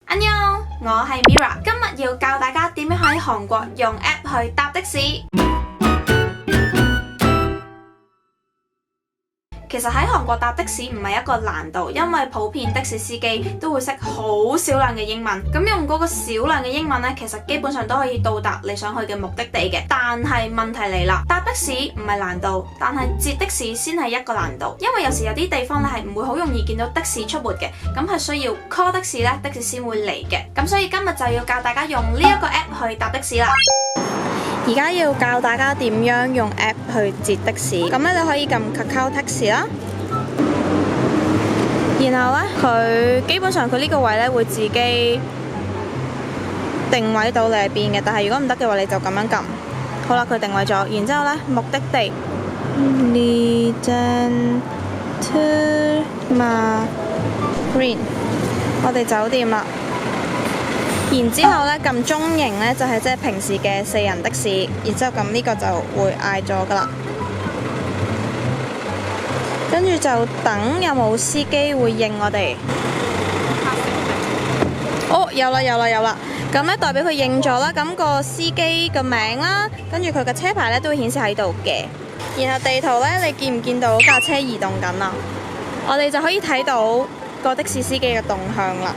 Annyeong，我係 Mira， 今日要教大家點樣喺韓國用 app 去搭的士。其實喺韓國搭的士唔係一個難度，因為普遍的士司機都會識好少量嘅英文，咁用嗰個少量嘅英文呢，其實基本上都可以到達你想去嘅目的地嘅。但係問題嚟啦，搭的士唔係難度，但係截的士先係一個難度，因為有時有啲地方咧係唔會好容易見到的士出沒嘅，咁係需要 call 的士咧，的士先會嚟嘅。咁所以今日就要教大家用呢一個 app 去搭的士啦。而家要教大家點樣用 app 去截的士，咁咧你可以撳 Kakao Taxi 啦，然後咧佢基本上佢呢個位咧會自己定位到你喺邊嘅，但係如果唔得嘅話你就咁樣撳，好啦佢定位咗，然之後咧目的地Regent Marine，我哋酒店啦。然之後咧撳中型咧就係即係平時嘅4人的士，然之後撳呢個就會嗌咗噶啦，跟住就等有冇司機會應我哋。哦，有啦，咁咧代表佢應咗啦，咁個司機個名啦，跟住佢嘅車牌咧都會顯示喺度嘅。然後地圖咧你見唔見到架車移動緊啊？我哋就可以睇到個的士司機嘅動向啦。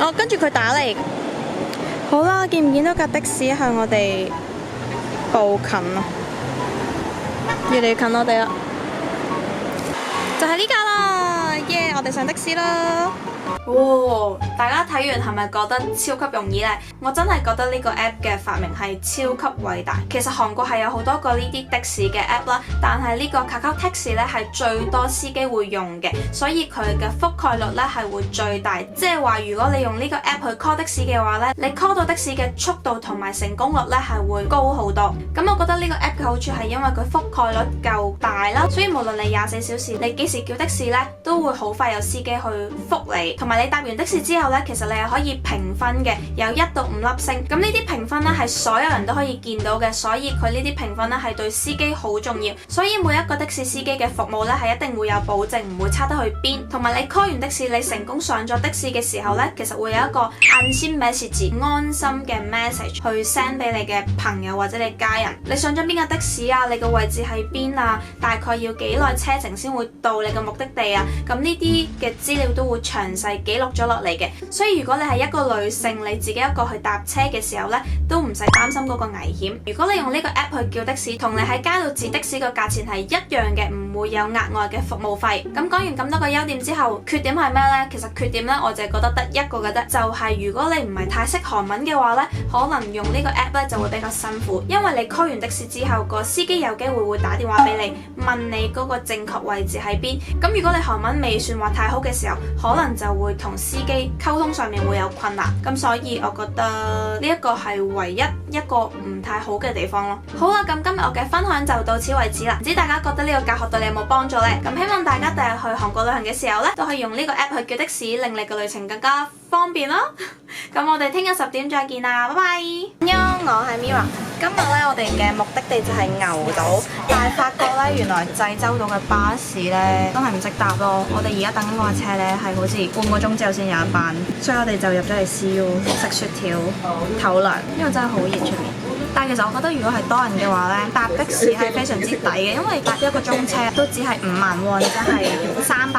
哦，跟住佢打嚟，好啦，見唔見到架的士向我哋步近啊？越嚟越近我哋啦，就係呢架啦，耶！我哋上的士啦。哇！大家睇完係咪覺得超級容易呢？我真係覺得呢個 app 嘅發明係超級偉大。其實韓國係有好多個呢啲的士嘅 app 啦，但係呢個 Kakao Taxi 咧係最多司機會用嘅，所以佢嘅覆蓋率咧係會最大。即係話如果你用呢個 app 去 call 的士嘅話咧，你 call 到的士嘅速度同埋成功率咧係會高好多。咁我覺得呢個 app 嘅好處係因為佢覆蓋率夠大啦，所以無論你24小時你幾時叫的士咧，都會好快有司機去覆你。同埋你搭完的士之後咧，其實你係可以評分嘅，有1到5粒星。咁呢啲評分咧係所有人都可以見到嘅，所以佢呢啲評分咧係對司機好重要。所以每一個的士司機嘅服務咧係一定會有保證，唔會差得去邊。同埋你 call 完的士，你成功上咗的士嘅時候咧，其實會有一個安心 message 安心嘅 message 去 send 俾你嘅朋友或者你家人。你上咗邊架的士啊？你個位置喺邊啊？大概要幾耐車程先會到你嘅目的地啊？咁呢啲嘅資料都會詳細記錄咗落嚟嘅。所以如果你係一個女性，你自己一個去搭車嘅時候呢，都唔使擔心嗰個危險。如果你用呢個 app 去叫的士，同你喺街度截的士個價錢係一樣嘅，唔會有額外嘅服務費。咁講完咁多個優點之後，缺點係咩呢？其實缺點呢，我就覺得得一個嘅啫，就係如果你唔係太識韓文嘅話呢，可能用呢個 app 呢就會比較辛苦，因為你 call 完的士之後，個司機有機會會打電話俾你，問你嗰個正確位置喺邊。咁如果你韓文未算話太好嘅時候，可能就會同司機溝通上面會有困難。咁所以我覺得呢一個係唯一一個唔太好嘅地方咯。好啦，咁今日我嘅分享就到此為止啦。唔知大家覺得呢個教學對你有冇幫助呢？咁希望大家第日去韓國旅行嘅時候呢，都可以用呢個 app 去叫的士，令你嘅旅程更加方便咯。咁我哋聽日10點再見啦，拜拜。我係 Mira。今日呢，我哋嘅目的地就係牛島，但係發覺呢，原來濟州島嘅巴士呢，都係唔識搭咯。我哋而家等緊嗰個車呢，係好似半個鐘之後先有一班，所以我哋就入咗嚟 CU 食雪條、唞涼，因為真係好熱出面。但係其實我覺得如果係多人嘅話呢，搭的士係非常之抵嘅，因為搭1個鐘車都只係5萬won，即係300